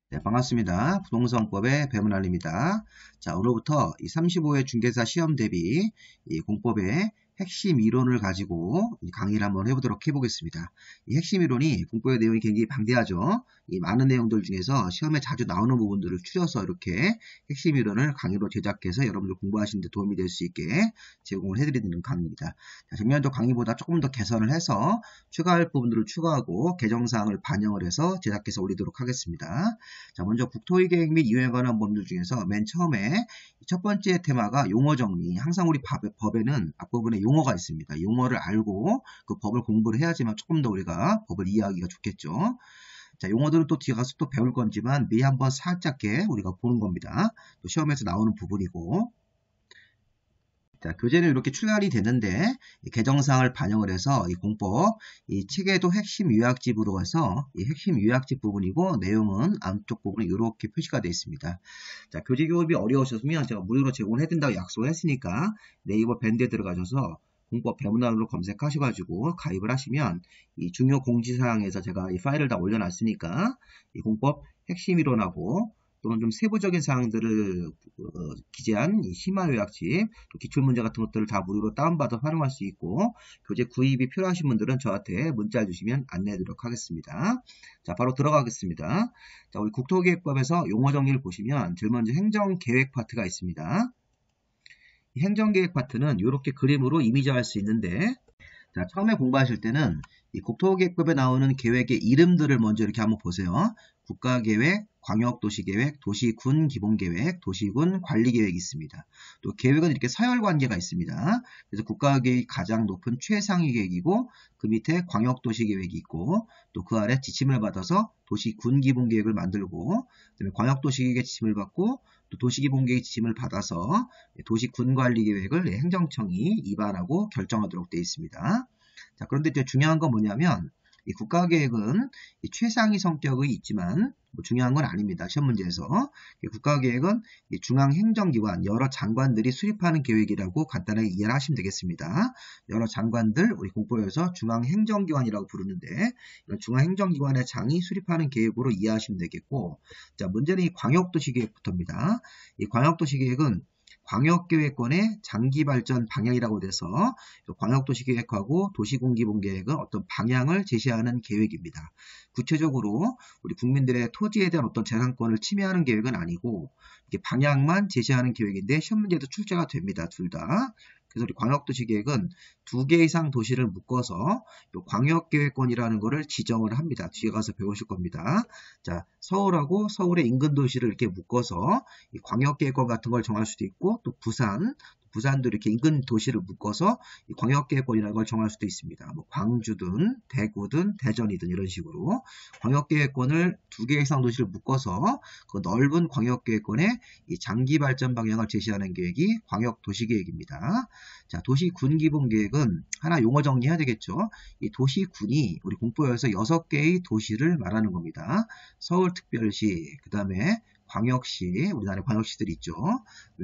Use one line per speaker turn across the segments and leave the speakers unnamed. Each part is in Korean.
네, 반갑습니다. 부동산법의 배문알입니다. 자, 오늘부터 이 35회 중개사 시험 대비 이 공법의 핵심 이론을 가지고 이 강의를 한번 해보도록 해보겠습니다. 이 핵심 이론이 공법의 내용이 굉장히 방대하죠. 이 많은 내용들 중에서 시험에 자주 나오는 부분들을 추려서 이렇게 핵심 이론을 강의로 제작해서 여러분들 공부하시는 데 도움이 될 수 있게 제공을 해드리는 강의입니다. 자, 전년도 강의보다 조금 더 개선을 해서 추가할 부분들을 추가하고 개정사항을 반영을 해서 제작해서 올리도록 하겠습니다. 자, 먼저 국토의 계획 및 이용에 관한 법률 중에서 맨 처음에 첫 번째 테마가 용어 정리. 항상 우리 법에는 앞부분에 용어가 있습니다. 용어를 알고 그 법을 공부를 해야지만 조금 더 우리가 법을 이해하기가 좋겠죠. 자, 용어들은 또 뒤에 가서 또 배울 건지만 미리 한번 살짝게 우리가 보는 겁니다. 또 시험에서 나오는 부분이고. 자, 교재는 이렇게 출간이 되는데 개정사항을 반영을 해서 이 공법, 이 책에도 핵심 요약집으로 해서 이 핵심 요약집 부분이고 내용은 안쪽 부분에 이렇게 표시가 되어 있습니다. 자, 교재 교습이 어려우셨으면 제가 무료로 제공을 해준다고 약속을 했으니까 네이버 밴드에 들어가셔서 공법 배문안으로 검색하셔가지고 가입을 하시면 이 중요 공지사항에서 제가 이 파일을 다 올려놨으니까 이 공법 핵심 이론하고 또는 좀 세부적인 사항들을 기재한 이 심화 요약집, 또 기출문제 같은 것들을 다 무료로 다운받아 활용할 수 있고 교재 구입이 필요하신 분들은 저한테 문자 주시면 안내해드리도록 하겠습니다. 자, 바로 들어가겠습니다. 자, 우리 국토기획법에서 용어 정리를 보시면 제일 먼저 행정계획 파트가 있습니다. 이 행정계획 파트는 이렇게 그림으로 이미지화할 수 있는데 자, 처음에 공부하실 때는 이 국토계획법에 나오는 계획의 이름들을 먼저 이렇게 한번 보세요. 국가계획, 광역도시계획, 도시군 기본계획, 도시군 관리계획이 있습니다. 또 계획은 이렇게 서열관계가 있습니다. 그래서 국가계획이 가장 높은 최상위 계획이고 그 밑에 광역도시계획이 있고 또 그 아래 지침을 받아서 도시군 기본계획을 만들고 그다음에 광역도시계획의 지침을 받고 또 도시기본계획의 지침을 받아서 도시군관리계획을 행정청이 입안하고 결정하도록 되어 있습니다. 자, 그런데 이제 중요한 건 뭐냐면 이 국가계획은 이 최상위 성격이 있지만 뭐 중요한 건 아닙니다. 시험 문제에서 국가계획은 이 중앙행정기관 여러 장관들이 수립하는 계획이라고 간단하게 이해를 하시면 되겠습니다. 여러 장관들 우리 공법에서 중앙행정기관이라고 부르는데 이런 중앙행정기관의 장이 수립하는 계획으로 이해하시면 되겠고 자, 문제는 이 광역도시계획부터입니다. 이 광역도시계획은 광역계획권의 장기발전 방향이라고 돼서 광역도시계획하고 도시군기본계획은 어떤 방향을 제시하는 계획입니다. 구체적으로 우리 국민들의 토지에 대한 어떤 재산권을 침해하는 계획은 아니고 이게 방향만 제시하는 계획인데 시험 문제도 출제가 됩니다. 둘 다. 그래서 우리 광역도시계획은 2개 이상 도시를 묶어서 광역계획권이라는 것을 지정을 합니다. 뒤에 가서 배우실 겁니다. 자, 서울하고 서울의 인근 도시를 이렇게 묶어서 이 광역계획권 같은 걸 정할 수도 있고 또 부산도 이렇게 인근 도시를 묶어서 이 광역계획권이라는 걸 정할 수도 있습니다. 뭐 광주든 대구든 대전이든 이런 식으로 광역계획권을 2개 이상 도시를 묶어서 그 넓은 광역계획권의 이 장기 발전 방향을 제시하는 계획이 광역도시계획입니다. 자, 도시군기본계획은 하나 용어 정리해야 되겠죠. 이 도시군이 우리 공법에서 6개의 도시를 말하는 겁니다. 서울특별시, 그 다음에 광역시, 우리나라에 광역시들이 있죠.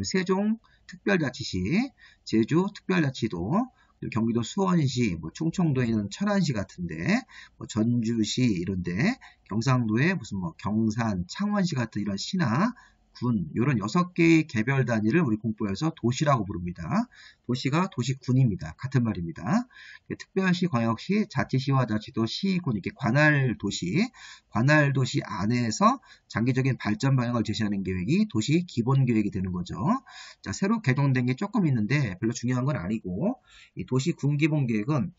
세종 특별자치시, 제주 특별자치도, 경기도 수원시, 뭐 충청도에 있는 천안시 같은데, 뭐 전주시 이런데, 경상도에 무슨 뭐 경산, 창원시 같은 이런 시나 군, 이런 6개의 개별 단위를 우리 공부에서 도시라고 부릅니다. 도시가 도시군입니다. 같은 말입니다. 특별시, 광역시, 자치시와 자치도, 시군, 이렇게 관할도시 안에서 장기적인 발전 방향을 제시하는 계획이 도시 기본계획이 되는 거죠. 자, 새로 개정된 게 조금 있는데 별로 중요한 건 아니고, 이 도시 군기본계획은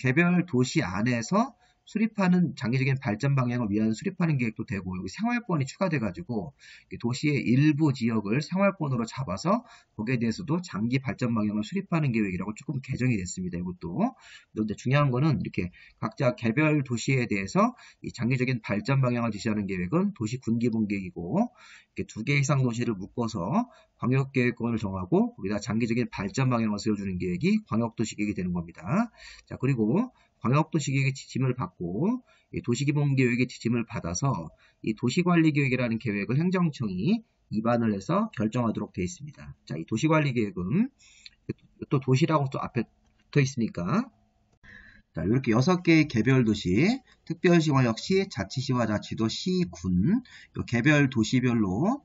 개별 도시 안에서 수립하는 장기적인 발전 방향을 위한 수립하는 계획도 되고 여기 생활권이 추가돼가지고 도시의 일부 지역을 생활권으로 잡아서 거기에 대해서도 장기 발전 방향을 수립하는 계획이라고 조금 개정이 됐습니다. 이것도. 그런데 중요한 거는 이렇게 각자 개별 도시에 대해서 이 장기적인 발전 방향을 제시하는 계획은 도시 군기본 계획이고 2개 이상 도시를 묶어서 광역계획권을 정하고 거기다 장기적인 발전 방향을 세워주는 계획이 광역도시계획이 되는 겁니다. 자, 그리고 광역도시계획의 지침을 받고 도시기본계획의 지침을 받아서 이 도시관리계획이라는 계획을 행정청이 입안을 해서 결정하도록 되어 있습니다. 자, 이 도시관리계획은 또 도시라고 또 앞에 붙어 있으니까 자, 이렇게 6개의 개별 도시, 특별시와 역시 자치시와 자치도 시, 군, 요 개별 도시별로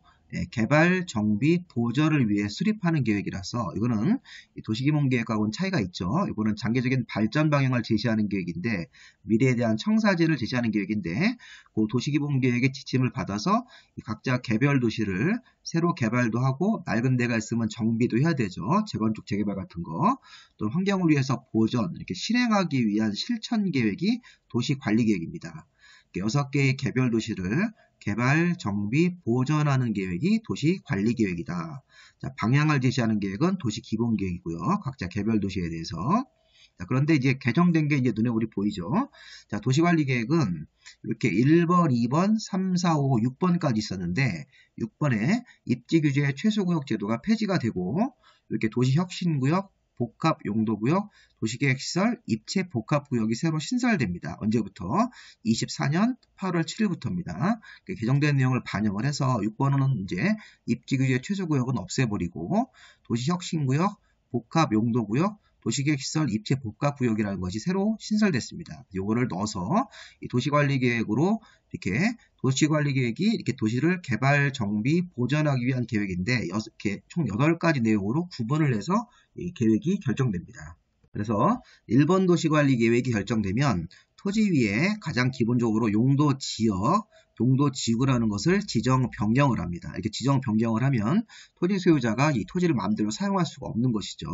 개발, 정비, 보전을 위해 수립하는 계획이라서 이거는 도시기본계획하고는 차이가 있죠. 이거는 장기적인 발전 방향을 제시하는 계획인데 미래에 대한 청사진을 제시하는 계획인데 그 도시기본계획의 지침을 받아서 각자 개별 도시를 새로 개발도 하고 낡은 데가 있으면 정비도 해야 되죠. 재건축, 재개발 같은 거. 또 환경을 위해서 보전, 이렇게 실행하기 위한 실천 계획이 도시관리계획입니다. 6개의 개별 도시를 개발, 정비, 보전하는 계획이 도시관리계획이다. 자, 방향을 제시하는 계획은 도시기본계획이고요. 각자 개별 도시에 대해서. 자, 그런데 이제 개정된 게 이제 눈에 우리 보이죠. 자, 도시관리계획은 이렇게 1번, 2번, 3, 4, 5, 6번까지 있었는데 6번에 입지규제 최소구역 제도가 폐지가 되고 이렇게 도시혁신구역, 복합용도구역, 도시계획시설, 입체복합구역이 새로 신설됩니다. 언제부터? 24년 8월 7일부터입니다. 개정된 내용을 반영을 해서 6번은 이제 입지규제 최소구역은 없애버리고 도시혁신구역, 복합용도구역, 도시계획시설 입체복합구역이라는 것이 새로 신설됐습니다. 요거를 넣어서 이 도시관리계획으로 이렇게 도시관리계획이 이렇게 도시를 개발, 정비, 보전하기 위한 계획인데 총 8가지 내용으로 구분을 해서 이 계획이 결정됩니다. 그래서 1번 도시관리계획이 결정되면 토지 위에 가장 기본적으로 용도 지역, 용도 지구라는 것을 지정 변경을 합니다. 이렇게 지정 변경을 하면 토지 소유자가 이 토지를 마음대로 사용할 수가 없는 것이죠.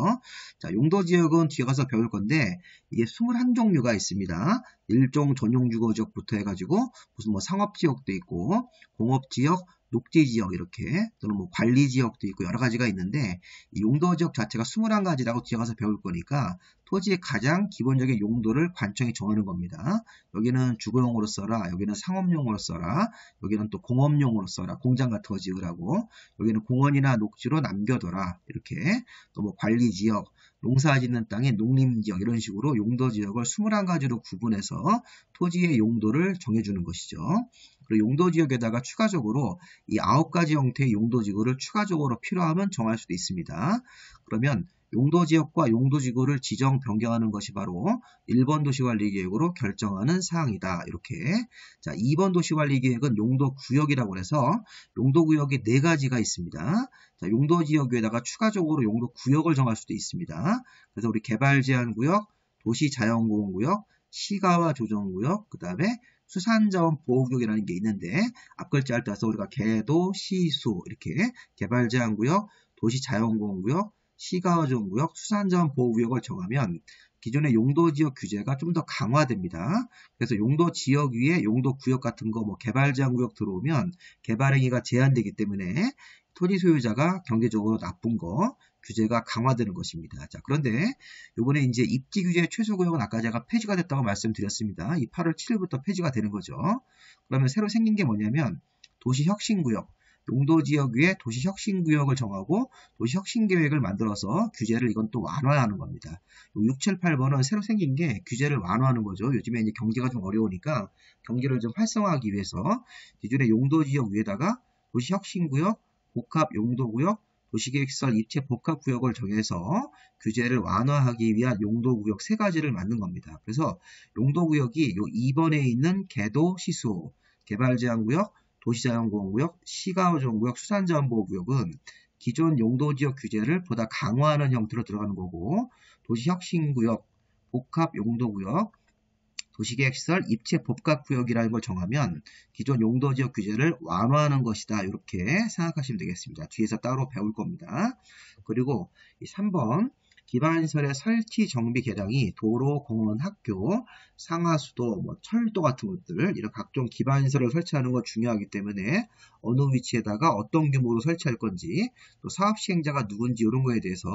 자, 용도 지역은 뒤에 가서 배울 건데 이게 21종류가 있습니다. 일종 전용 주거지역부터 해가지고 무슨 뭐 상업지역도 있고 공업지역, 녹지지역 이렇게 또는 뭐 관리지역도 있고 여러 가지가 있는데 이 용도지역 자체가 21가지라고 뒤에 가서 배울 거니까 토지의 가장 기본적인 용도를 관청이 정하는 겁니다. 여기는 주거용으로 써라, 여기는 상업용으로 써라, 여기는 또 공업용으로 써라, 공장 같은 거 지으라고, 여기는 공원이나 녹지로 남겨둬라, 이렇게 또 뭐 관리지역, 농사 짓는 땅의 농림지역 이런 식으로 용도지역을 21가지로 구분해서 토지의 용도를 정해주는 것이죠. 그리고 용도지역에다가 추가적으로 이 9가지 형태의 용도지구를 추가적으로 필요하면 정할 수도 있습니다. 그러면 용도지역과 용도지구를 지정 변경하는 것이 바로 1번 도시관리계획으로 결정하는 사항이다. 이렇게. 자, 2번 도시관리계획은 용도구역이라고 해서 용도구역이 4가지가 있습니다. 자, 용도지역 위에다가 추가적으로 용도구역을 정할 수도 있습니다. 그래서 우리 개발제한구역, 도시자연보호구역, 시가와 조정구역, 그 다음에 수산자원 보호구역이라는 게 있는데 앞글자를 따서 우리가 개도, 시수 이렇게 개발제한구역, 도시자연보호구역, 시가조정구역, 수산자원 보호구역을 정하면 기존의 용도지역 규제가 좀 더 강화됩니다. 그래서 용도지역 위에 용도구역 같은 거 뭐 개발제한구역 들어오면 개발행위가 제한되기 때문에 토지 소유자가 경제적으로 나쁜 거 규제가 강화되는 것입니다. 자, 그런데 이번에 이제 입지규제 최소구역은 아까 제가 폐지가 됐다고 말씀드렸습니다. 이 8월 7일부터 폐지가 되는 거죠. 그러면 새로 생긴 게 뭐냐면 도시혁신구역, 용도지역 위에 도시혁신구역을 정하고 도시혁신계획을 만들어서 규제를 이건 또 완화하는 겁니다. 6, 7, 8번은 새로 생긴 게 규제를 완화하는 거죠. 요즘에 이제 경기가 좀 어려우니까 경기를 좀 활성화하기 위해서 기존의 용도지역 위에다가 도시혁신구역, 복합용도구역, 도시계획시설 입체복합구역을 정해서 규제를 완화하기 위한 용도구역 3가지를 만든 겁니다. 그래서 용도구역이 요 2번에 있는 개도, 시수, 개발제한구역, 도시자연보호구역, 시가조정구역, 수산자원보호구역은 기존 용도지역 규제를 보다 강화하는 형태로 들어가는 거고 도시혁신구역, 복합용도구역, 도시계획시설 입체복합구역이라는 걸 정하면 기존 용도지역 규제를 완화하는 것이다. 이렇게 생각하시면 되겠습니다. 뒤에서 따로 배울 겁니다. 그리고 3번 기반시설의 설치, 정비, 개량이 도로, 공원, 학교, 상하수도, 뭐 철도 같은 것들 이런 각종 기반시설을 설치하는 건 중요하기 때문에 어느 위치에다가 어떤 규모로 설치할 건지 또 사업시행자가 누군지 이런 거에 대해서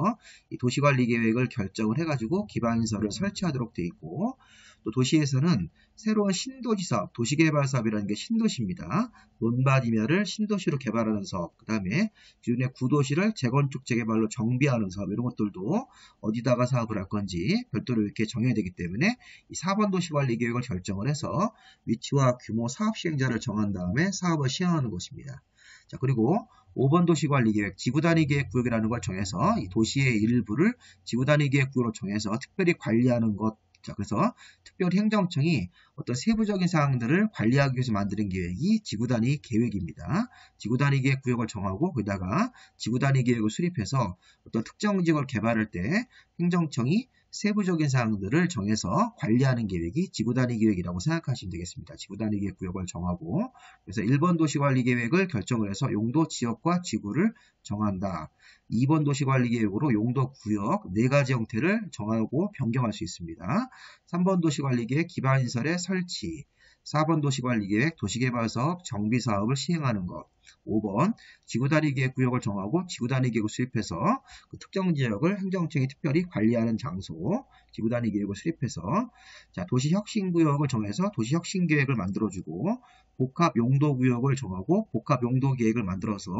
이 도시관리계획을 결정을 해가지고 기반시설을 설치하도록 되어 있고 또 도시에서는 새로운 신도시 사업, 도시개발사업이라는 게 신도시입니다. 논밭이면을 신도시로 개발하는 사업, 그 다음에 기존의 구도시를 재건축, 재개발로 정비하는 사업 이런 것들도 어디다가 사업을 할 건지 별도로 이렇게 정해야 되기 때문에 이 4번 도시관리계획을 결정을 해서 위치와 규모, 사업시행자를 정한 다음에 사업을 시행하는 것입니다. 자, 그리고 5번 도시관리계획, 지구단위계획구역이라는 걸 정해서 이 도시의 일부를 지구단위계획구역으로 정해서 특별히 관리하는 것 자, 그래서 특별히 행정청이 어떤 세부적인 사항들을 관리하기 위해서 만드는 계획이 지구단위 계획입니다. 지구단위 계획 구역을 정하고 거기다가 지구단위 계획을 수립해서 어떤 특정 지역을 개발할 때 행정청이 세부적인 사항들을 정해서 관리하는 계획이 지구단위 계획이라고 생각하시면 되겠습니다. 지구단위 계획 구역을 정하고 그래서 1번 도시관리계획을 결정을 해서 용도 지역과 지구를 정한다. 2번 도시관리계획으로 용도 구역 4가지 형태를 정하고 변경할 수 있습니다. 3번 도시관리계획 기반시설의 설치, 4번 도시관리계획 도시개발사업 정비사업을 시행하는 것, 5번 지구단위 계획 구역을 정하고 지구단위 계획을 수립해서 그 특정 지역을 행정청이 특별히 관리하는 장소, 지구단위 계획을 수립해서 자, 도시혁신구역을 정해서 도시혁신계획을 만들어주고 복합용도구역을 정하고 복합용도계획을 만들어서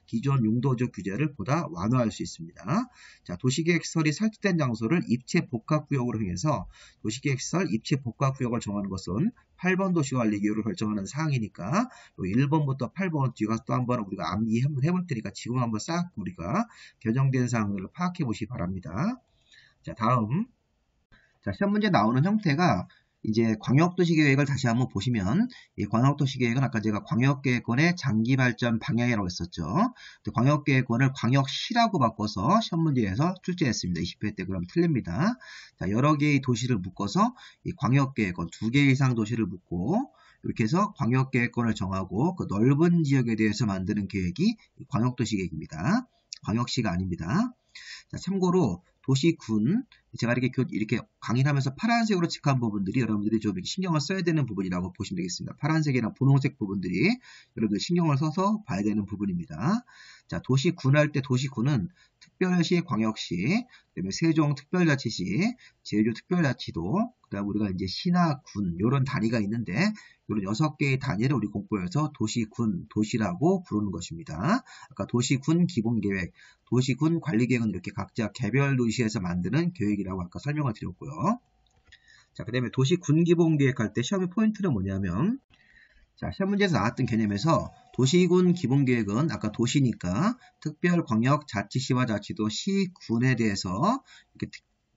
기존 용도적 규제를 보다 완화할 수 있습니다. 자, 도시계획시설이 설치된 장소를 입체복합구역으로 행해서 도시계획시설 입체복합구역을 정하는 것은 8번 도시관리계획을 결정하는 사항이니까 1번부터 8번 뒤에 가서 또 한번 우리가 암기 한번 해볼 테니까 지금 한번 싹 우리가 개정된 사항들을 파악해 보시기 바랍니다. 자, 다음. 자, 시험 문제 나오는 형태가 이제 광역도시계획을 다시 한번 보시면 이 광역도시계획은 아까 제가 광역계획권의 장기발전 방향이라고 했었죠. 광역계획권을 광역시라고 바꿔서 시험 문제에서 출제했습니다. 20회 때 그럼 틀립니다. 자, 여러 개의 도시를 묶어서 이 광역계획권 2개 이상 도시를 묶고 이렇게 해서 광역계획권을 정하고 그 넓은 지역에 대해서 만드는 계획이 광역도시계획입니다. 광역시가 아닙니다. 자, 참고로 도시군, 제가 이렇게 강의를 하면서 파란색으로 칙한 부분들이 여러분들이 좀 신경을 써야 되는 부분이라고 보시면 되겠습니다. 파란색이나 분홍색 부분들이 여러분들 신경을 써서 봐야 되는 부분입니다. 자, 도시군 할 때 도시군은 특별시, 광역시, 그다음에 세종특별자치시, 제주특별자치도, 그다음 우리가 이제 시나 군 이런 단위가 있는데 이런 6개의 단위를 우리 공부해서 도시군, 도시라고 부르는 것입니다. 아까 도시군 기본계획, 도시군 관리계획은 이렇게 각자 개별 도시에서 만드는 계획이라고 아까 설명을 드렸고요. 자, 그 다음에 도시군 기본계획 할 때 시험의 포인트는 뭐냐면 자, 시험 문제에서 나왔던 개념에서 도시군 기본계획은 아까 도시니까 특별광역자치시와 자치도 시군에 대해서 이렇게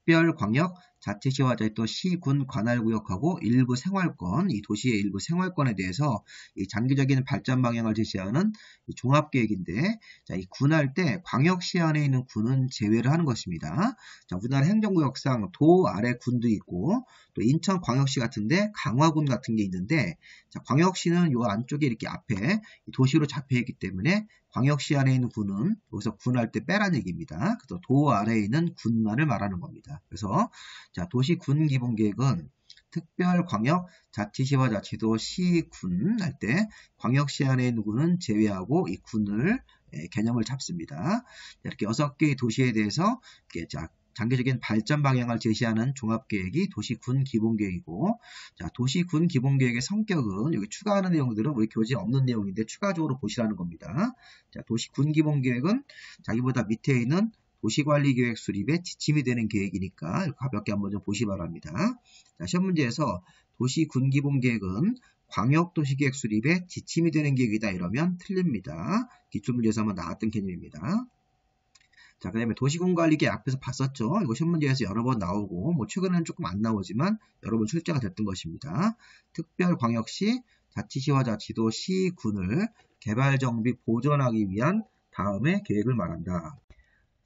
특별광역 자치시와 자치도 시군 관할구역하고 일부 생활권, 이 도시의 일부 생활권에 대해서 이 장기적인 발전 방향을 제시하는 이 종합계획인데, 자, 이 군할 때 광역시 안에 있는 군은 제외를 하는 것입니다. 자, 우리나라 행정구역상 도 아래 군도 있고, 또 인천광역시 같은데 강화군 같은 게 있는데, 자, 광역시는 요 안쪽에 이렇게 앞에 도시로 잡혀있기 때문에 광역시 안에 있는 군은 여기서 군할 때 빼라는 얘기입니다. 그래서 도 아래에 있는 군만을 말하는 겁니다. 그래서 자, 도시군 기본계획은 특별광역자치시와 자치도 시군 할 때 광역시 안에 있는 군은 제외하고 이 군을 개념을 잡습니다. 이렇게 6개의 도시에 대해서 이렇게 장기적인 발전 방향을 제시하는 종합계획이 도시군 기본계획이고, 자, 도시군 기본계획의 성격은 여기 추가하는 내용들은 우리 교재에 없는 내용인데 추가적으로 보시라는 겁니다. 자, 도시군 기본계획은 자기보다 밑에 있는 도시관리계획 수립에 지침이 되는 계획이니까 가볍게 한번 좀 보시 바랍니다. 자, 시험 문제에서 도시군기본계획은 광역도시계획 수립에 지침이 되는 계획이다 이러면 틀립니다. 기출문제에서 한번 나왔던 개념입니다. 자, 그 다음에 도시군관리계획 앞에서 봤었죠. 이거 시험 문제에서 여러 번 나오고 뭐 최근에는 조금 안 나오지만 여러 번 출제가 됐던 것입니다. 특별광역시, 자치시와 자치도 시군을 개발정비 보존하기 위한 다음의 계획을 말한다.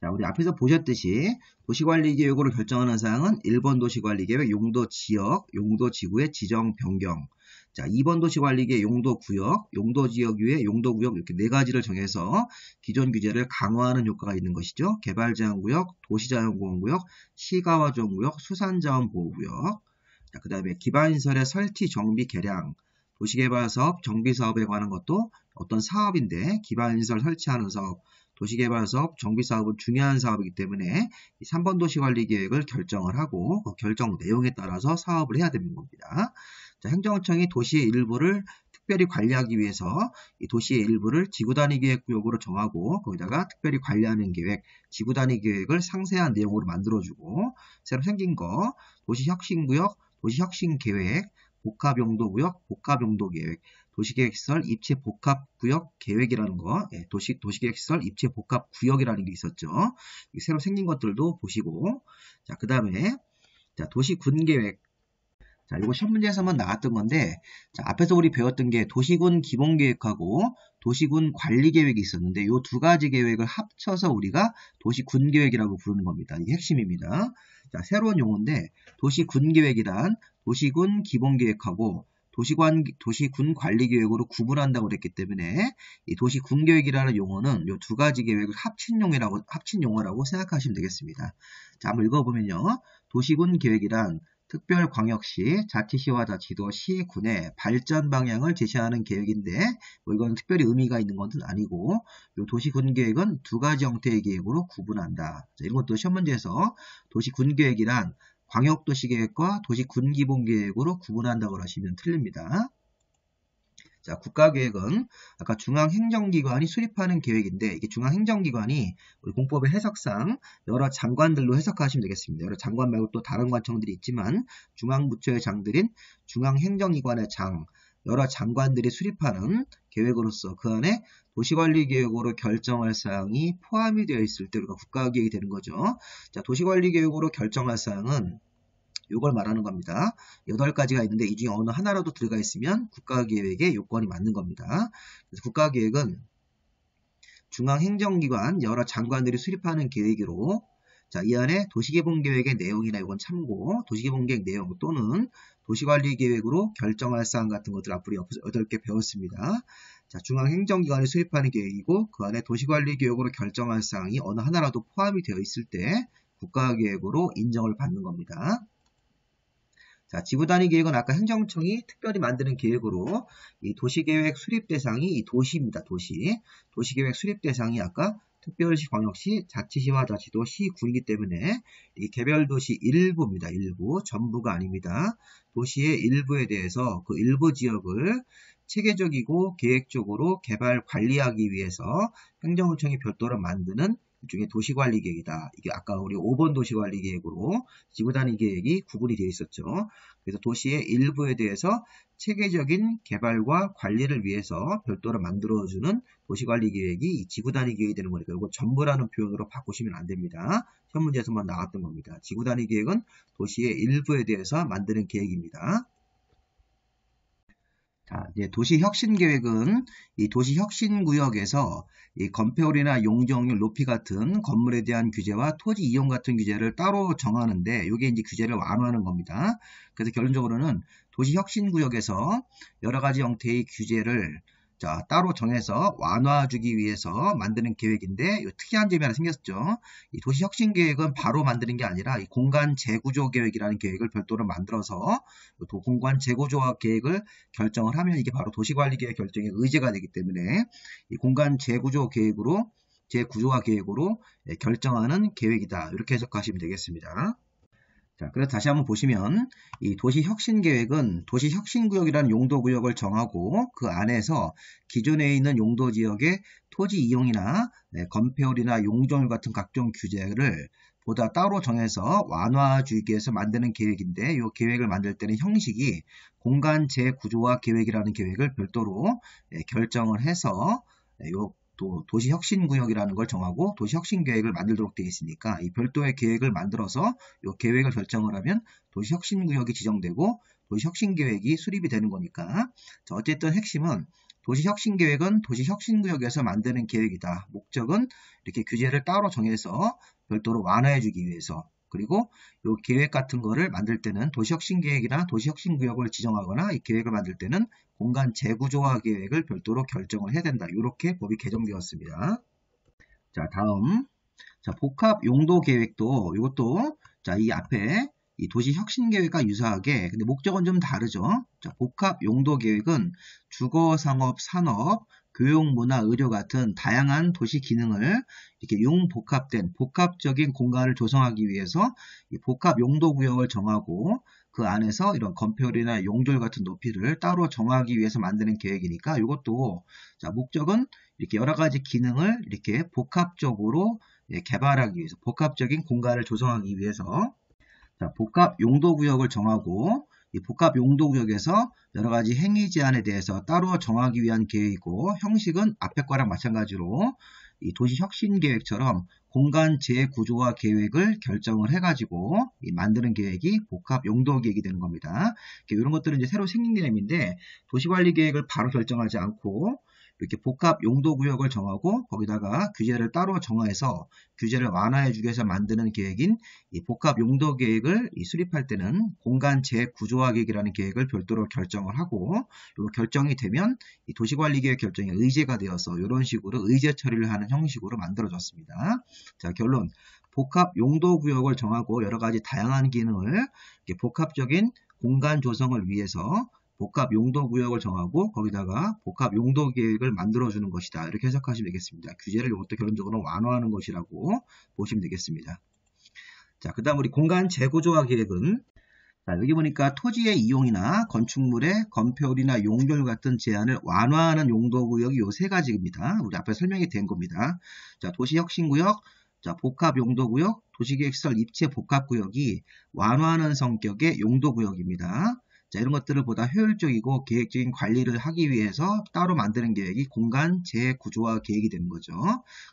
자, 우리 앞에서 보셨듯이 도시관리계획으로 결정하는 사항은 1번 도시관리계획 용도지역, 용도지구의 지정 변경. 자, 2번 도시관리계획 용도구역, 용도지역 위에 용도구역 이렇게 4가지를 정해서 기존 규제를 강화하는 효과가 있는 것이죠. 개발제한구역, 도시자연공원구역, 시가화조구역, 수산자원보호구역. 자, 그 다음에 기반시설의 설치, 정비, 개량. 도시개발사업, 정비사업에 관한 것도 어떤 사업인데 기반시설 설치하는 사업, 도시개발사업, 정비사업은 중요한 사업이기 때문에 3번 도시관리계획을 결정을 하고 그 결정 내용에 따라서 사업을 해야 되는 겁니다. 자, 행정청이 도시의 일부를 특별히 관리하기 위해서 이 도시의 일부를 지구단위계획구역으로 정하고 거기다가 특별히 관리하는 계획, 지구단위계획을 상세한 내용으로 만들어주고 새로 생긴 거 도시혁신구역, 도시혁신계획, 복합용도구역, 복합용도계획, 도시계획시설 입체복합구역 계획이라는 거, 도시계획시설 입체복합구역이라는 게 있었죠. 새로 생긴 것들도 보시고, 자, 그 다음에 자, 도시군 계획. 자, 이거 시험 문제에서 한번 나왔던 건데, 자, 앞에서 우리 배웠던 게 도시군 기본계획하고 도시군 관리계획이 있었는데, 이 두 가지 계획을 합쳐서 우리가 도시군 계획이라고 부르는 겁니다. 이게 핵심입니다. 자, 새로운 용어인데, 도시군 계획이란 도시군 기본계획하고 도시군 관리계획으로 구분한다고 그랬기 때문에, 이 도시군 계획이라는 용어는 이 두 가지 계획을 합친 용어라고 생각하시면 되겠습니다. 자, 한번 읽어보면요. 도시군 계획이란 특별광역시, 자치시와 자치도, 시, 군의 발전 방향을 제시하는 계획인데, 뭐 이건 특별히 의미가 있는 것은 아니고, 이 도시군계획은 두 가지 형태의 계획으로 구분한다. 자, 이런 것도 시험 문제에서 도시군계획이란 광역도시계획과 도시군기본계획으로 구분한다고 하시면 틀립니다. 자, 국가계획은 아까 중앙행정기관이 수립하는 계획인데, 이게 중앙행정기관이 우리 공법의 해석상 여러 장관들로 해석하시면 되겠습니다. 여러 장관 말고 또 다른 관청들이 있지만 중앙부처의 장들인 중앙행정기관의 장, 여러 장관들이 수립하는 계획으로서 그 안에 도시관리계획으로 결정할 사항이 포함이 되어 있을 때 우리가 국가계획이 되는 거죠. 자, 도시관리계획으로 결정할 사항은 이걸 말하는 겁니다. 8가지가 있는데 이 중에 어느 하나라도 들어가 있으면 국가계획의 요건이 맞는 겁니다. 그래서 국가계획은 중앙행정기관 여러 장관들이 수립하는 계획으로, 자, 이 안에 도시개발계획의 내용이나 이건 참고, 도시개발계획 내용 또는 도시관리계획으로 결정할 사항 같은 것들 앞으로 8개 배웠습니다. 자, 중앙행정기관이 수립하는 계획이고 그 안에 도시관리계획으로 결정할 사항이 어느 하나라도 포함이 되어 있을 때 국가계획으로 인정을 받는 겁니다. 자, 지구단위 계획은 아까 행정청이 특별히 만드는 계획으로 이 도시계획 수립 대상이 이 도시입니다. 도시계획 수립 대상이 아까 특별시, 광역시, 자치시와 자치도, 시, 군이기 때문에 이 개별도시 일부입니다. 일부, 전부가 아닙니다. 도시의 일부에 대해서 그 일부 지역을 체계적이고 계획적으로 개발 관리하기 위해서 행정청이 별도로 만드는 일종의 도시관리계획이다. 이게 아까 우리 5번 도시관리계획으로 지구단위 계획이 구분이 되어 있었죠. 그래서 도시의 일부에 대해서 체계적인 개발과 관리를 위해서 별도로 만들어주는 도시관리계획이 이 지구단위 계획이 되는 거니까 이거 전부라는 표현으로 바꾸시면 안 됩니다. 시험 문제에서만 나왔던 겁니다. 지구단위 계획은 도시의 일부에 대해서 만드는 계획입니다. 자, 이제 도시혁신계획은 이 도시혁신구역에서 이 건폐율이나 용적률 높이 같은 건물에 대한 규제와 토지 이용 같은 규제를 따로 정하는데 이게 이제 규제를 완화하는 겁니다. 그래서 결론적으로는 도시혁신구역에서 여러 가지 형태의 규제를 자, 따로 정해서 완화주기 위해서 만드는 계획인데 특이한 점이 하나 생겼죠. 이 도시혁신계획은 바로 만드는 게 아니라 이 공간 재구조 계획이라는 계획을 별도로 만들어서 또 공간 재구조 계획을 결정을 하면 이게 바로 도시관리계획 결정의 의제가 되기 때문에 이 공간 재구조 계획으로 재구조화 계획으로 결정하는 계획이다. 이렇게 해석하시면 되겠습니다. 자, 그래서 다시 한번 보시면 이 도시혁신계획은 도시혁신구역이라는 용도구역을 정하고 그 안에서 기존에 있는 용도지역의 토지 이용이나 건폐율이나 용적률 같은 각종 규제를 보다 따로 정해서 완화주기 위해서 만드는 계획인데 이 계획을 만들 때는 형식이 공간 재구조화 계획이라는 계획을 별도로 결정을 해서 요 또 도시혁신구역이라는 걸 정하고 도시혁신계획을 만들도록 되어 있으니까 이 별도의 계획을 만들어서 이 계획을 결정을 하면 도시혁신구역이 지정되고 도시혁신계획이 수립이 되는 거니까 자, 어쨌든 핵심은 도시혁신계획은 도시혁신구역에서 만드는 계획이다. 목적은 이렇게 규제를 따로 정해서 별도로 완화해주기 위해서 그리고 이 계획 같은 거를 만들 때는 도시혁신계획이나 도시혁신구역을 지정하거나 이 계획을 만들 때는 공간 재구조화 계획을 별도로 결정을 해야 된다. 이렇게 법이 개정되었습니다. 자, 다음. 자, 복합 용도 계획도 이것도 자, 이 앞에 이 도시혁신계획과 유사하게 근데 목적은 좀 다르죠. 자, 복합 용도 계획은 주거, 상업, 산업, 교육, 문화, 의료 같은 다양한 도시 기능을 이렇게 융복합된 복합적인 공간을 조성하기 위해서 이 복합 용도 구역을 정하고 그 안에서 이런 건폐율이나 용적률 같은 높이를 따로 정하기 위해서 만드는 계획이니까 이것도 자, 목적은 이렇게 여러 가지 기능을 이렇게 복합적으로 개발하기 위해서 복합적인 공간을 조성하기 위해서 자, 복합 용도 구역을 정하고 이 복합 용도 구역에서 여러 가지 행위 제한에 대해서 따로 정하기 위한 계획이고 형식은 앞에 거랑 마찬가지로 이 도시혁신계획처럼 공간 재구조화 계획을 결정을 해가지고 만드는 계획이 복합용도계획이 되는 겁니다. 이런 것들은 이제 새로 생긴 개념인데 도시관리계획을 바로 결정하지 않고 이렇게 복합용도구역을 정하고 거기다가 규제를 따로 정해서 규제를 완화해주기 위해서 만드는 계획인 이 복합용도계획을 수립할 때는 공간 재구조화 계획이라는 계획을 별도로 결정을 하고 이 결정이 되면 이 도시관리계획 결정이 의제가 되어서 이런 식으로 의제 처리를 하는 형식으로 만들어졌습니다. 자, 결론. 복합용도구역을 정하고 여러 가지 다양한 기능을 복합적인 공간 조성을 위해서 복합용도구역을 정하고 거기다가 복합용도계획을 만들어주는 것이다. 이렇게 해석하시면 되겠습니다. 규제를 이것도 결론적으로 완화하는 것이라고 보시면 되겠습니다. 자, 그 다음 우리 공간 재구조화 계획은 자, 여기 보니까 토지의 이용이나 건축물의 건폐율이나 용적률 같은 제한을 완화하는 용도구역이 요 세 가지입니다. 우리 앞에 설명이 된 겁니다. 자, 도시혁신구역, 자, 복합용도구역, 도시계획시설 입체 복합구역이 완화하는 성격의 용도구역입니다. 자, 이런 것들을 보다 효율적이고 계획적인 관리를 하기 위해서 따로 만드는 계획이 공간 재구조화 계획이 되는 거죠.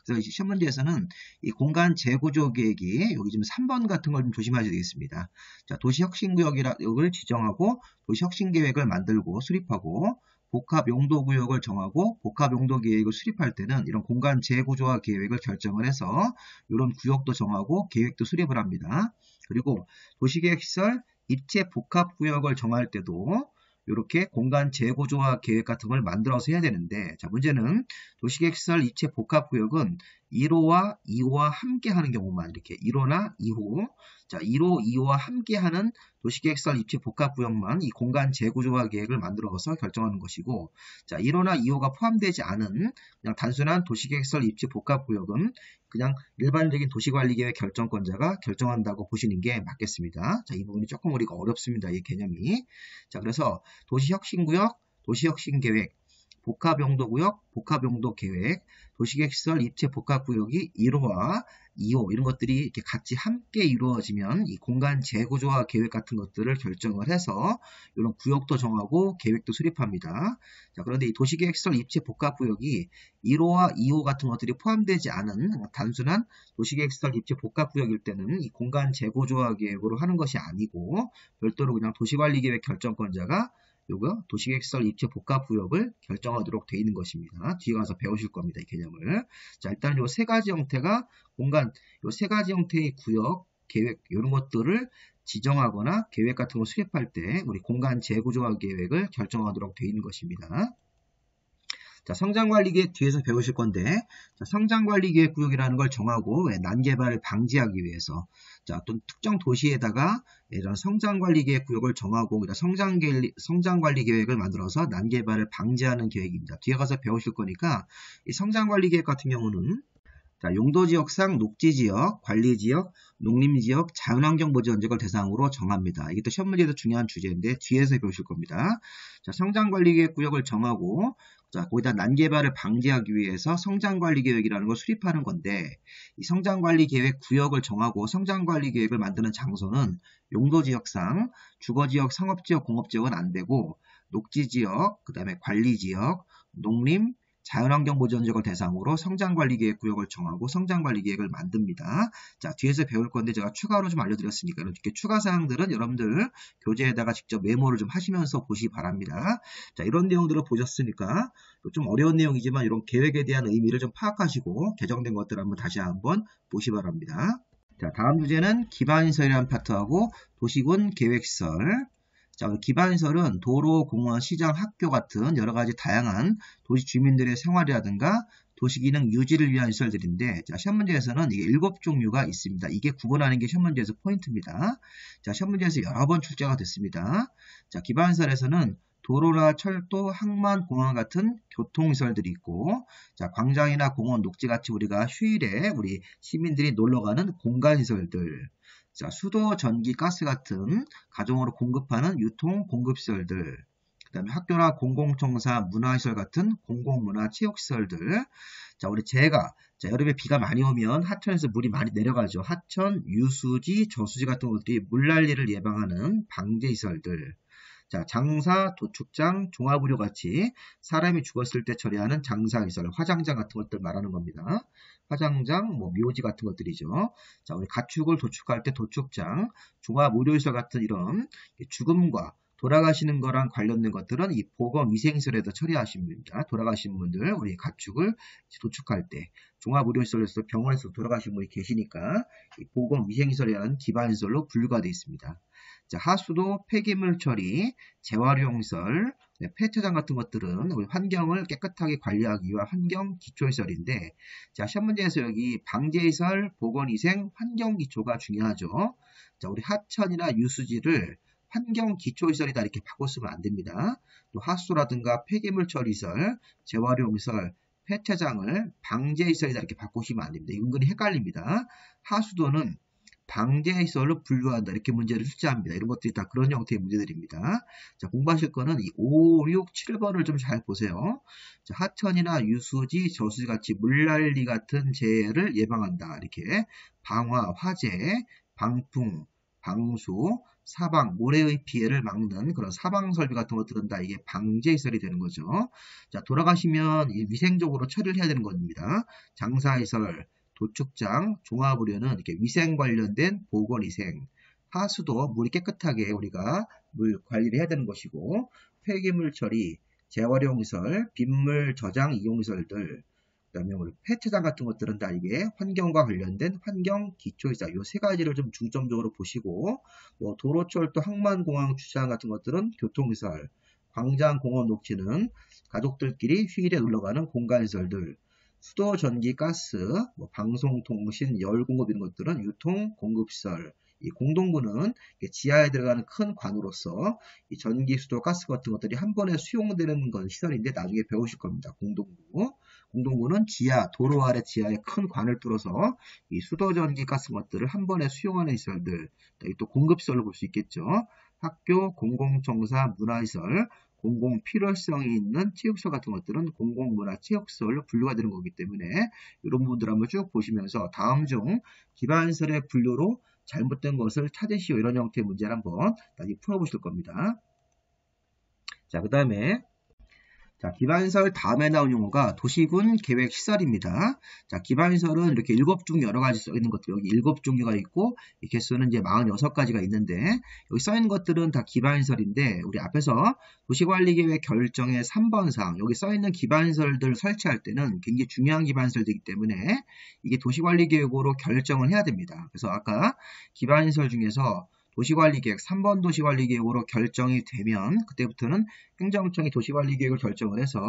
그래서 시험 문제에서는 이 공간 재구조 계획이 여기 지금 3번 같은 걸 좀 조심하셔야 되겠습니다. 자, 도시혁신구역을 지정하고 도시혁신계획을 만들고 수립하고 복합용도구역을 정하고 복합용도계획을 수립할 때는 이런 공간 재구조화 계획을 결정을 해서 이런 구역도 정하고 계획도 수립을 합니다. 그리고 도시계획시설 입체 복합구역을 정할 때도 이렇게 공간 재구조화 계획 같은 걸 만들어서 해야 되는데 자, 문제는 도시계획시설 입체 복합구역은 1호와 2호와 함께 하는 경우만 이렇게 1호나 2호 자, 1호, 2호와 함께 하는 도시계획시설 입체 복합구역만 이 공간 재구조화 계획을 만들어서 결정하는 것이고 자, 1호나 2호가 포함되지 않은 그냥 단순한 도시계획시설 입체 복합구역은 그냥 일반적인 도시관리계획 결정권자가 결정한다고 보시는 게 맞겠습니다. 자, 이 부분이 조금 우리가 어렵습니다. 이 개념이. 자, 그래서 도시혁신구역, 도시혁신계획, 복합용도구역, 복합용도계획, 도시계획시설 입체 복합구역이 1호와 2호 이런 것들이 이렇게 같이 함께 이루어지면 이 공간 재구조화 계획 같은 것들을 결정을 해서 이런 구역도 정하고 계획도 수립합니다. 자, 그런데 이 도시계획시설 입체 복합구역이 1호와 2호 같은 것들이 포함되지 않은 단순한 도시계획시설 입체 복합구역일 때는 이 공간 재구조화 계획으로 하는 것이 아니고 별도로 그냥 도시관리계획 결정권자가 요거 도시계획시설 입체 복합구역을 결정하도록 되어 있는 것입니다. 뒤에 가서 배우실 겁니다. 이 개념을. 자, 일단 요 세 가지 형태가 공간, 요 세 가지 형태의 구역, 계획 이런 것들을 지정하거나 계획 같은 거 수립할 때 우리 공간 재구조화 계획을 결정하도록 되어 있는 것입니다. 자, 성장관리계획 뒤에서 배우실 건데 자, 성장관리계획 구역이라는 걸 정하고 난개발을 방지하기 위해서 자, 또 특정 도시에다가 이런 성장관리계획 구역을 정하고 성장관리계획을 만들어서 난개발을 방지하는 계획입니다. 뒤에 가서 배우실 거니까 이 성장관리계획 같은 경우는 자, 용도지역상 녹지지역, 관리지역, 농림지역, 자연환경보전지역을 대상으로 정합니다. 이게 또 시험 문제에서 중요한 주제인데 뒤에서 배우실 겁니다. 자, 성장관리계획 구역을 정하고 자, 거기다 난개발을 방지하기 위해서 성장관리계획이라는 걸 수립하는 건데 이 성장관리계획 구역을 정하고 성장관리계획을 만드는 장소는 용도지역상 주거지역, 상업지역, 공업지역은 안 되고 녹지지역, 그 다음에 관리지역, 농림, 자연환경보전지역을 대상으로 성장관리계획 구역을 정하고 성장관리계획을 만듭니다. 자, 뒤에서 배울 건데 제가 추가로 좀 알려드렸으니까 이렇게 추가 사항들은 여러분들 교재에다가 직접 메모를 좀 하시면서 보시기 바랍니다. 자, 이런 내용들을 보셨으니까 좀 어려운 내용이지만 이런 계획에 대한 의미를 좀 파악하시고 개정된 것들을 한번 다시 한번 보시기 바랍니다. 자, 다음 주제는 기반시설이라는 파트하고 도시군 계획시설. 자, 기반시설은 도로, 공원, 시장, 학교 같은 여러 가지 다양한 도시 주민들의 생활이라든가 도시기능 유지를 위한 시설들인데 자, 시험 문제에서는 이게 7종류가 있습니다. 이게 구분하는 게 시험 문제에서 포인트입니다. 자, 시험 문제에서 여러 번 출제가 됐습니다. 자, 기반시설에서는 도로나 철도, 항만, 공원 같은 교통시설들이 있고 자, 광장이나 공원, 녹지같이 우리가 휴일에 우리 시민들이 놀러가는 공간시설들 자, 수도, 전기, 가스 같은 가정으로 공급하는 유통, 공급시설들 그 다음에 학교나 공공청사, 문화시설 같은 공공문화, 체육시설들 자, 우리 자, 여름에 비가 많이 오면 하천에서 물이 많이 내려가죠. 하천, 유수지, 저수지 같은 것들이 물난리를 예방하는 방제시설들 자, 장사, 도축장, 종합의료 같이 사람이 죽었을 때 처리하는 장사시설, 화장장 같은 것들 말하는 겁니다. 화장장, 뭐 묘지 같은 것들이죠. 자, 우리 가축을 도축할 때 도축장, 종합의료시설 같은 이런 죽음과 돌아가시는 거랑 관련된 것들은 이 보건위생시설에서 처리하십니다. 돌아가신 분들, 우리 가축을 도축할 때 종합의료시설에서 병원에서 돌아가신 분이 계시니까 이 보건위생시설이라는 기반시설로 분류가 되어 있습니다. 자, 하수도, 폐기물 처리, 재활용시설, 폐차장 같은 것들은 우리 환경을 깨끗하게 관리하기 위한 환경 기초시설인데, 자, 시험 문제에서 여기 방제시설, 보건위생, 환경 기초가 중요하죠. 자, 우리 하천이나 유수지를 환경 기초시설이다 이렇게 바꿔 쓰면 안 됩니다. 또 하수도라든가 폐기물 처리시설, 재활용시설, 폐차장을 방제시설이다 이렇게 바꾸시면 안 됩니다. 은근히 헷갈립니다. 하수도는 방제시설로 분류한다 이렇게 문제를 출제합니다. 이런 것들이 다 그런 형태의 문제들입니다. 자, 공부하실 거는 이 5, 6, 7번을 좀 잘 보세요. 자, 하천이나 유수지, 저수지 같이 물난리 같은 재해를 예방한다. 이렇게 방화, 화재, 방풍, 방수, 사방, 모래의 피해를 막는 그런 사방 설비 같은 것들은 다 이게 방제시설이 되는 거죠. 자, 돌아가시면 위생적으로 처리를 해야 되는 겁니다. 장사시설, 도축장, 종합의료는 이렇게 위생 관련된 보건위생, 하수도 물이 깨끗하게 우리가 물 관리를 해야 되는 것이고, 폐기물 처리, 재활용시설, 빗물 저장 이용시설들, 그다음에 우리 폐차장 같은 것들은 다 이게 환경과 관련된 환경 기초시설 이 세 가지를 좀 중점적으로 보시고, 뭐 도로철도 항만공항 주차장 같은 것들은 교통시설, 광장 공원 녹지는 가족들끼리 휴일에 놀러가는 공간시설들, 수도, 전기, 가스, 뭐 방송, 통신, 열 공급 이런 것들은 유통, 공급시설. 이 공동구는 지하에 들어가는 큰 관으로서 이 전기, 수도, 가스 같은 것들이 한 번에 수용되는 건 시설인데 나중에 배우실 겁니다. 공동구. 공동구는 지하, 도로 아래 지하에 큰 관을 뚫어서 이 수도, 전기, 가스 것들을 한 번에 수용하는 시설들. 또 공급시설로 볼 수 있겠죠. 학교, 공공청사, 문화시설, 공공 필요성이 있는 체육시설 같은 것들은 공공문화체육시설로 분류가 되는 거기 때문에 이런 부분들 한번 쭉 보시면서 다음 중 기반시설의 분류로 잘못된 것을 찾으시오 이런 형태의 문제를 한번 나중에 풀어보실 겁니다. 자, 그 다음에 자, 기반시설 다음에 나온 용어가 도시군 계획시설입니다. 자, 기반시설은 이렇게 7종 여러 가지 써 있는 것들, 여기 7종류가 있고, 이 개수는 이제 46가지가 있는데, 여기 써 있는 것들은 다 기반시설인데, 우리 앞에서 도시관리계획 결정의 3번상, 여기 써 있는 기반시설들 설치할 때는 굉장히 중요한 기반시설이기 때문에, 이게 도시관리계획으로 결정을 해야 됩니다. 그래서 아까 기반시설 중에서 도시관리계획, 3번 도시관리계획으로 결정이 되면 그때부터는 행정청이 도시관리계획을 결정을 해서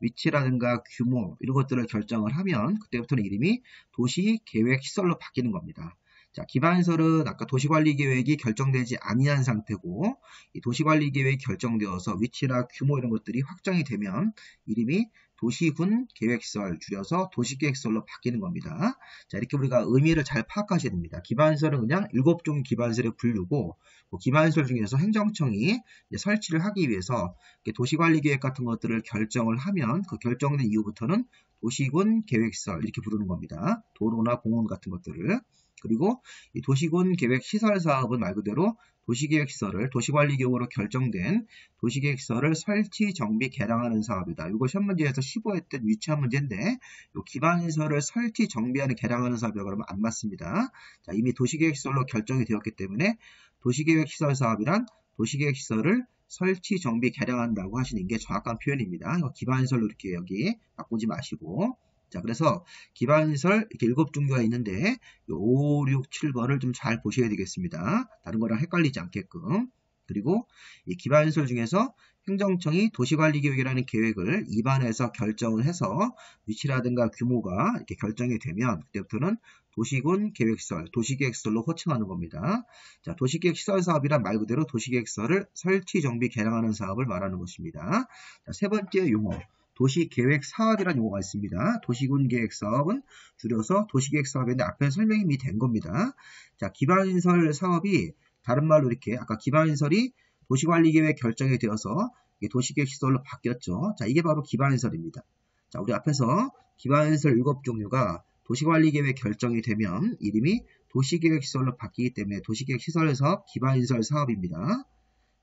위치라든가 규모 이런 것들을 결정을 하면 그때부터는 이름이 도시계획시설로 바뀌는 겁니다. 자, 기반시설은 아까 도시관리계획이 결정되지 아니한 상태고 이 도시관리계획이 결정되어서 위치나 규모 이런 것들이 확정이 되면 이름이 도시군 계획시설 줄여서 도시계획시설로 바뀌는 겁니다. 자, 이렇게 우리가 의미를 잘 파악하셔야 됩니다. 기반시설은 그냥 7종 기반시설에 분류고 기반시설 중에서 행정청이 설치를 하기 위해서 도시관리계획 같은 것들을 결정을 하면 그 결정된 이후부터는 도시군 계획시설 이렇게 부르는 겁니다. 도로나 공원 같은 것들을. 그리고 이 도시군 계획 시설 사업은 말 그대로 도시계획시설을 도시관리계획으로 결정된 도시계획시설을 설치, 정비, 개량하는 사업이다. 이거 시험 문제에서 15회 때 유치한 문제인데 이 기반시설을 설치, 정비하는, 개량하는 사업이라고 하면 안 맞습니다. 자, 이미 도시계획시설로 결정이 되었기 때문에 도시계획시설 사업이란 도시계획시설을 설치, 정비, 개량한다고 하시는 게 정확한 표현입니다. 기반시설로 이렇게 여기 바꾸지 마시고 자, 그래서 기반시설 이렇게 7종류가 있는데 5, 6, 7번을 좀 잘 보셔야 되겠습니다. 다른 거랑 헷갈리지 않게끔. 그리고 이 기반시설 중에서 행정청이 도시관리계획이라는 계획을 입안해서 결정을 해서 위치라든가 규모가 이렇게 결정이 되면 그때부터는 도시군 계획시설, 도시계획시설로 호칭하는 겁니다. 자, 도시계획시설 사업이란 말 그대로 도시계획시설을 설치, 정비, 개량하는 사업을 말하는 것입니다. 자, 세 번째 용어. 도시계획사업이라는 용어가 있습니다. 도시군계획사업은 줄여서 도시계획사업인데 앞에 설명이 이미 된 겁니다. 자, 기반시설 사업이 다른 말로 이렇게 아까 기반시설이 도시관리계획 결정이 되어서 도시계획시설로 바뀌었죠. 자, 이게 바로 기반시설입니다. 자, 우리 앞에서 기반시설 7종류가 도시관리계획 결정이 되면 이름이 도시계획시설로 바뀌기 때문에 도시계획시설 사업, 기반시설 사업입니다.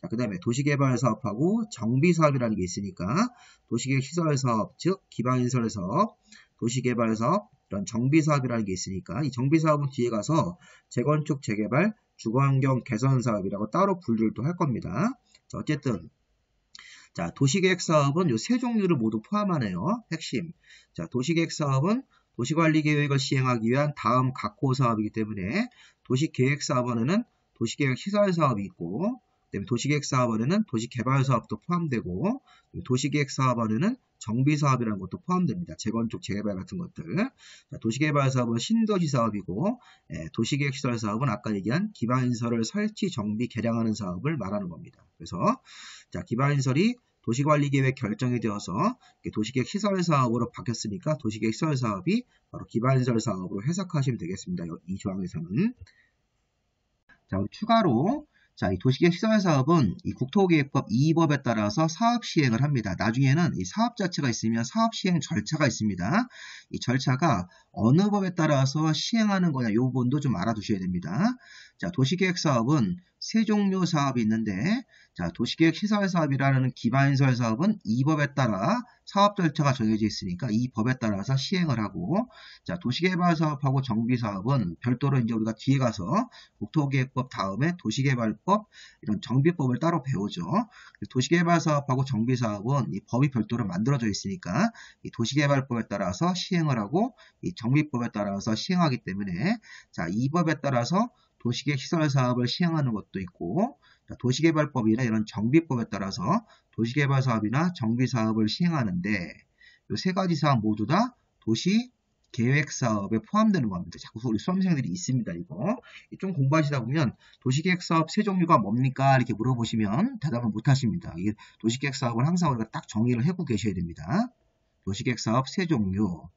자, 그 다음에 도시개발사업하고 정비사업이라는 게 있으니까 도시계획시설사업, 즉 기반시설사업, 도시개발사업, 이런 정비사업이라는 게 있으니까 이 정비사업은 뒤에 가서 재건축, 재개발, 주거환경 개선사업이라고 따로 분류를 또 할 겁니다. 자, 어쨌든 자, 도시계획사업은 요 세 종류를 모두 포함하네요. 핵심. 자, 도시계획사업은 도시관리계획을 시행하기 위한 다음 각호 사업이기 때문에 도시계획사업원에는 도시계획시설사업이 있고, 그다음에 도시계획사업원에는 도시개발사업도 포함되고, 도시계획사업원에는 정비사업이라는 것도 포함됩니다. 재건축, 재개발 같은 것들. 자, 도시개발사업은 신도시사업이고, 도시계획시설사업은 아까 얘기한 기반시설을 설치, 정비, 개량하는 사업을 말하는 겁니다. 그래서 자, 기반시설이 도시관리계획 결정이 되어서 도시계획시설사업으로 바뀌었으니까 도시계획시설사업이 바로 기반시설사업으로 해석하시면 되겠습니다. 이 조항에서는. 자, 추가로 자, 이 도시계획시설사업은 이 국토계획법 2법에 따라서 사업 시행을 합니다. 나중에는 이 사업 자체가 있으면 사업 시행 절차가 있습니다. 이 절차가 어느 법에 따라서 시행하는 거냐, 이 부분도 좀 알아두셔야 됩니다. 자, 도시계획사업은 세 종류 사업이 있는데, 자, 도시계획시설사업이라는 기반시설 사업은 이 법에 따라 사업 절차가 정해져 있으니까 이 법에 따라서 시행을 하고, 자, 도시개발사업하고 정비사업은 별도로 이제 우리가 뒤에 가서 국토계획법 다음에 도시개발법, 이런 정비법을 따로 배우죠. 도시개발사업하고 정비사업은 이 법이 별도로 만들어져 있으니까 이 도시개발법에 따라서 시행을 하고 이 정비법에 따라서 시행하기 때문에, 자, 이 법에 따라서 도시계획시설사업을 시행하는 것도 있고, 도시개발법이나 이런 정비법에 따라서 도시개발사업이나 정비사업을 시행하는데, 이 세 가지 사업 모두 다 도시계획사업에 포함되는 겁니다. 자꾸 우리 수험생들이 있습니다. 이거 좀 공부하시다 보면 도시계획사업 세 종류가 뭡니까? 이렇게 물어보시면 대답을 못 하십니다. 이게 도시계획사업을 항상 우리가 딱 정의를 해고 계셔야 됩니다. 도시계획사업 세 종류.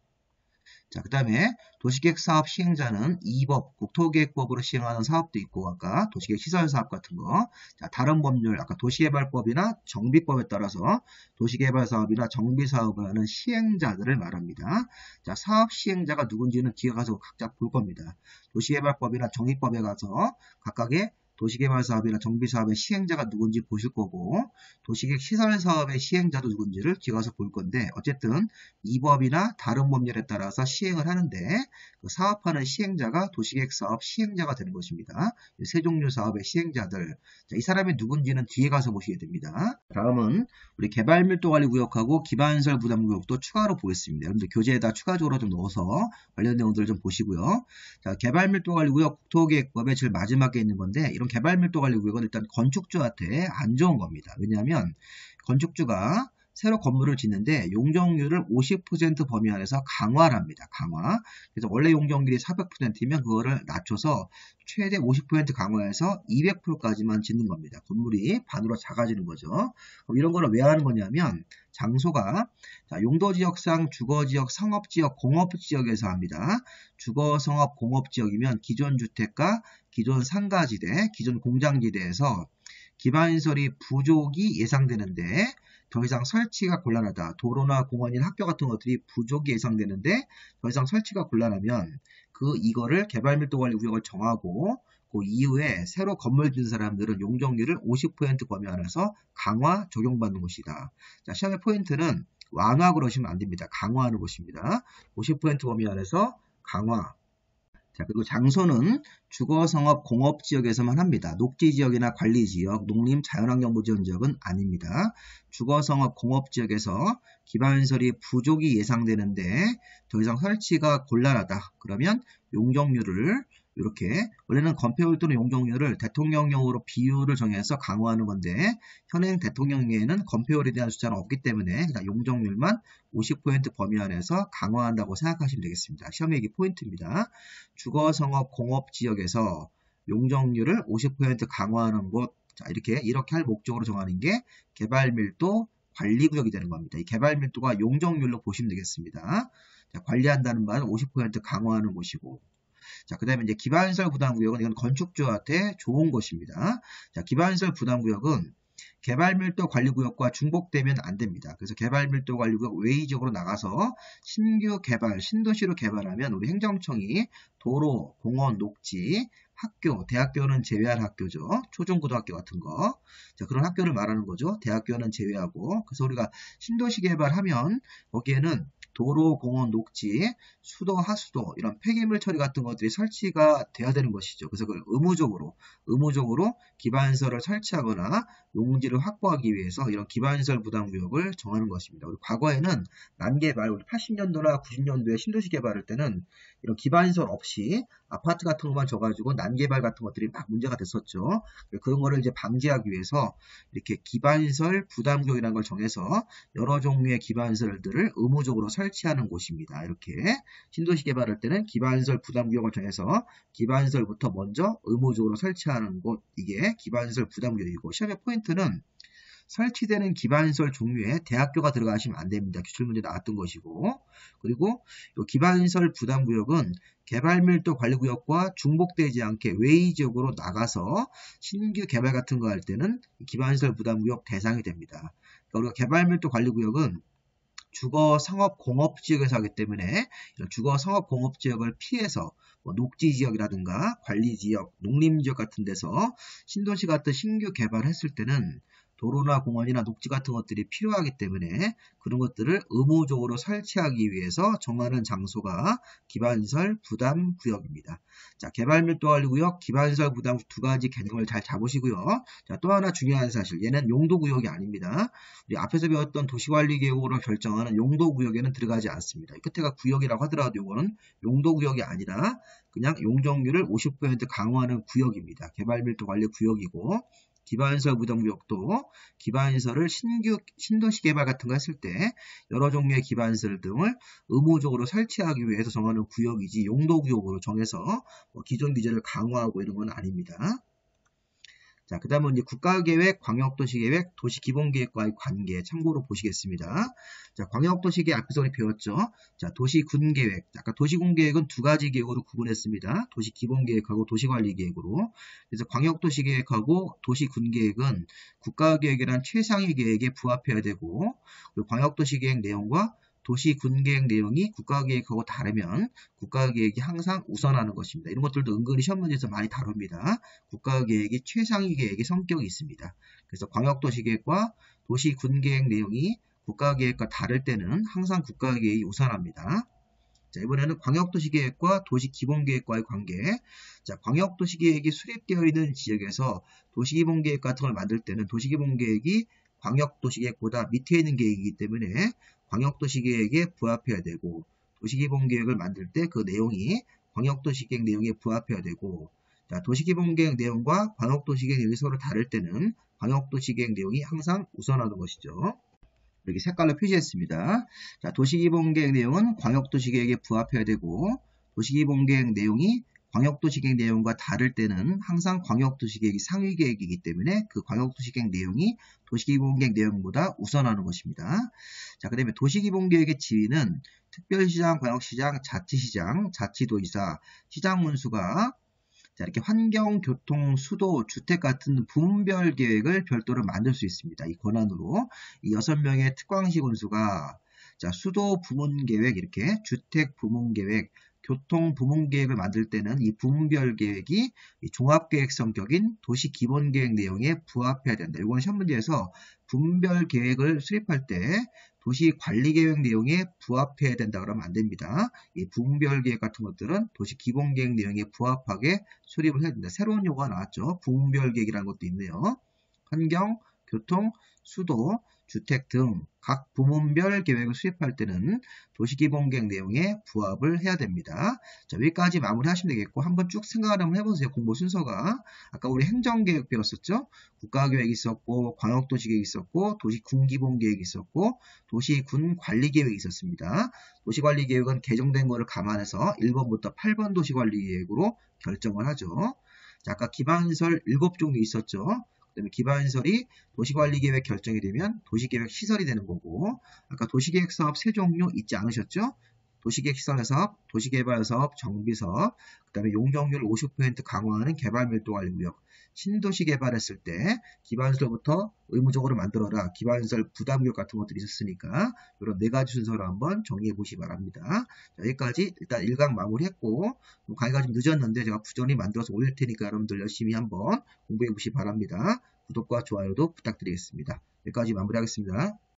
자, 그 다음에 도시계획사업 시행자는 2법, 국토계획법으로 시행하는 사업도 있고, 아까 도시계획시설사업 같은 거. 자, 다른 법률, 아까 도시개발법이나 정비법에 따라서 도시개발사업이나 정비사업을 하는 시행자들을 말합니다. 자, 사업 시행자가 누군지는 뒤에 가서 각자 볼 겁니다. 도시개발법이나 정비법에 가서 각각의 도시개발사업이나 정비사업의 시행자가 누군지 보실 거고, 도시계획시설사업의 시행자도 누군지를 뒤에 가서 볼 건데, 어쨌든 이 법이나 다른 법률에 따라서 시행을 하는데 그 사업하는 시행자가 도시계획사업 시행자가 되는 것입니다. 세 종류 사업의 시행자들. 자, 이 사람이 누군지는 뒤에 가서 보셔야 됩니다. 다음은 우리 개발밀도관리구역하고 기반시설 부담구역도 추가로 보겠습니다. 여러분들 교재에다 추가적으로 좀 넣어서 관련 내용들을 좀 보시고요. 자, 개발밀도관리구역 국토계획법의 제일 마지막에 있는 건데, 이런 개발밀도관리구역은 일단 건축주한테 안 좋은 겁니다. 왜냐하면 건축주가 새로 건물을 짓는데 용적률을 50% 범위 안에서 강화를 합니다. 강화. 그래서 원래 용적률이 400%이면 그거를 낮춰서 최대 50% 강화해서 200%까지만 짓는 겁니다. 건물이 반으로 작아지는 거죠. 그럼 이런 거를 왜 하는 거냐면 장소가 자, 용도지역상 주거지역, 상업지역, 공업지역에서 합니다. 주거, 상업, 공업지역이면 기존 주택가, 기존 상가지대, 기존 공장지대에서 기반시설이 부족이 예상되는데 더 이상 설치가 곤란하다. 도로나 공원이나 학교 같은 것들이 부족이 예상되는데 더 이상 설치가 곤란하면 이거를 개발밀도관리구역을 정하고 그 이후에 새로 건물 짓는 사람들은 용적률을 50% 범위 안에서 강화 적용받는 것이다. 자, 시험의 포인트는 완화 그러시면 안 됩니다. 강화하는 것입니다. 50% 범위 안에서 강화. 자, 그리고 장소는 주거, 상업, 공업 지역에서만 합니다. 녹지 지역이나 관리 지역, 농림, 자연환경 보전 지역은 아닙니다. 주거, 상업, 공업 지역에서 기반시설이 부족이 예상되는데 더 이상 설치가 곤란하다. 그러면 용적률을 이렇게 원래는 건폐율 또는 용적률을 대통령령으로 비율을 정해서 강화하는 건데 현행 대통령령에는 건폐율에 대한 숫자는 없기 때문에 그냥 용적률만 50% 범위 안에서 강화한다고 생각하시면 되겠습니다. 시험의 이 포인트입니다. 주거, 상업, 공업 지역에서 용적률을 50% 강화하는 곳, 자, 이렇게 할 목적으로 정하는 게 개발밀도 관리구역이 되는 겁니다. 이 개발밀도가 용적률로 보시면 되겠습니다. 자, 관리한다는 말은 50% 강화하는 곳이고, 자, 그 다음에 이제 기반시설 부담구역은 이건 건축주한테 좋은 곳입니다. 자, 기반시설 부담구역은 개발밀도 관리구역과 중복되면 안 됩니다. 그래서 개발밀도 관리구역 외의적으로 나가서 신규 개발, 신도시로 개발하면 우리 행정청이 도로, 공원, 녹지, 학교, 대학교는 제외한 학교죠. 초중고등학교 같은 거. 자, 그런 학교를 말하는 거죠. 대학교는 제외하고. 그래서 우리가 신도시 개발하면 거기에는 도로, 공원, 녹지, 수도, 하수도 이런 폐기물 처리 같은 것들이 설치가 돼야 되는 것이죠. 그래서 그걸 의무적으로 기반시설을 설치하거나 용지를 확보하기 위해서 이런 기반시설 부담구역을 정하는 것입니다. 우리 과거에는 난개발, 우리 80년도나 90년도에 신도시 개발할 때는 이런 기반시설 없이 아파트 같은 것만 져가지고 난개발 같은 것들이 막 문제가 됐었죠. 그런 거를 이제 방지하기 위해서 이렇게 기반시설 부담구역이라는 걸 정해서 여러 종류의 기반시설들을 의무적으로 설치하는 곳입니다. 이렇게 신도시 개발할 때는 기반시설 부담구역을 정해서 기반시설부터 먼저 의무적으로 설치하는 곳, 이게 기반시설 부담구역이고, 시험의 포인트는 설치되는 기반시설 종류에 대학교가 들어가시면 안 됩니다. 기출문제 나왔던 것이고, 그리고 이 기반시설 부담구역은 개발밀도 관리구역과 중복되지 않게 외의 지역으로 나가서 신규 개발 같은 거 할 때는 기반시설 부담구역 대상이 됩니다. 그러니까 우리가 개발밀도 관리구역은 주거, 상업, 공업 지역에서 하기 때문에 이런 주거, 상업, 공업 지역을 피해서 녹지 지역이라든가 관리 지역, 농림 지역 같은 데서 신도시 같은 신규 개발을 했을 때는 도로나 공원이나 녹지 같은 것들이 필요하기 때문에 그런 것들을 의무적으로 설치하기 위해서 정하는 장소가 기반시설 부담구역입니다. 자, 개발밀도관리구역, 기반시설 부담 두 가지 개념을 잘 잡으시고요. 자, 또 하나 중요한 사실, 얘는 용도구역이 아닙니다. 우리 앞에서 배웠던 도시관리계획으로 결정하는 용도구역에는 들어가지 않습니다. 끝에가 구역이라고 하더라도 이거는 용도구역이 아니라 그냥 용적률을 50% 강화하는 구역입니다. 개발밀도관리구역이고, 기반시설 부담구역도 기반시설을 신도시 개발 같은 거 했을 때 여러 종류의 기반시설 등을 의무적으로 설치하기 위해서 정하는 구역이지 용도구역으로 정해서 기존 규제를 강화하고 이런 건 아닙니다. 자, 그 다음은 이제 국가계획, 광역도시계획, 도시기본계획과의 관계 참고로 보시겠습니다. 자, 광역도시계획 앞에서 우리 배웠죠. 자, 도시군계획. 아까 도시군계획은 두 가지 계획으로 구분했습니다. 도시기본계획하고 도시관리계획으로. 그래서 광역도시계획하고 도시군계획은 국가계획이란 최상위 계획에 부합해야 되고, 그리고 광역도시계획 내용과 도시군계획 내용이 국가계획하고 다르면 국가계획이 항상 우선하는 것입니다. 이런 것들도 은근히 시험 문제에서 많이 다룹니다. 국가계획이 최상위 계획의 성격이 있습니다. 그래서 광역도시계획과 도시군계획 내용이 국가계획과 다를 때는 항상 국가계획이 우선합니다. 자, 이번에는 광역도시계획과 도시기본계획과의 관계. 자, 광역도시계획이 수립되어 있는 지역에서 도시기본계획 같은 걸 만들 때는 도시기본계획이 광역도시계획보다 밑에 있는 계획이기 때문에 광역도시계획에 부합해야 되고, 도시기본계획을 만들 때 그 내용이 광역도시계획 내용에 부합해야 되고, 자, 도시기본계획 내용과 광역도시계획 내용이 서로 다를 때는 광역도시계획 내용이 항상 우선하는 것이죠. 이렇게 색깔로 표시했습니다. 자, 도시기본계획 내용은 광역도시계획에 부합해야 되고, 도시기본계획 내용이 광역도시계획 내용과 다를 때는 항상 광역도시계획이 상위계획이기 때문에 그 광역도시계획 내용이 도시기본계획 내용보다 우선하는 것입니다. 자, 그 다음에 도시기본계획의 지위는 특별시장, 광역시장, 자치시장, 자치도지사, 시장문수가 자, 이렇게 환경, 교통, 수도, 주택 같은 부문별 계획을 별도로 만들 수 있습니다. 이 권한으로 이 6명의 특광시 군수가 자, 수도 부문계획, 이렇게 주택 부문계획, 교통 부문계획을 만들 때는 이 부문별 계획이 이 종합계획 성격인 도시기본계획 내용에 부합해야 된다. 이건 시험 문제에서 부문별 계획을 수립할 때 도시관리계획 내용에 부합해야 된다 그러면 안 됩니다. 이 부문별 계획 같은 것들은 도시기본계획 내용에 부합하게 수립을 해야 된다. 새로운 용어가 나왔죠. 부문별 계획이라는 것도 있네요. 환경, 교통, 수도, 주택 등 각 부문별 계획을 수립할 때는 도시기본계획 내용에 부합을 해야 됩니다. 자, 여기까지 마무리하시면 되겠고 한번 쭉 생각을 한번 해보세요. 공부 순서가 아까 우리 행정계획 배웠었죠. 국가계획이 있었고 광역도시계획이 있었고 도시군기본계획이 있었고 도시군관리계획이 있었습니다. 도시관리계획은 개정된 거를 감안해서 1번부터 8번 도시관리계획으로 결정을 하죠. 자, 아까 기반시설 7종류 있었죠. 그다음에 기반시설이 도시관리계획 결정이 되면 도시계획 시설이 되는 거고, 아까 도시계획사업 3종류 잊지 않으셨죠? 도시계획시설사업, 도시개발사업, 정비사업, 그 다음에 용적률 50% 강화하는 개발밀도관리구역, 신도시 개발했을 때 기반시설부터 의무적으로 만들어라. 기반시설 부담구역 같은 것들이 있었으니까 이런 네 가지 순서로 한번 정리해 보시기 바랍니다. 자, 여기까지 일단 1강 마무리했고 강의가 좀 늦었는데 제가 부전히 만들어서 올릴 테니까 여러분들 열심히 한번 공부해 보시기 바랍니다. 구독과 좋아요도 부탁드리겠습니다. 여기까지 마무리하겠습니다.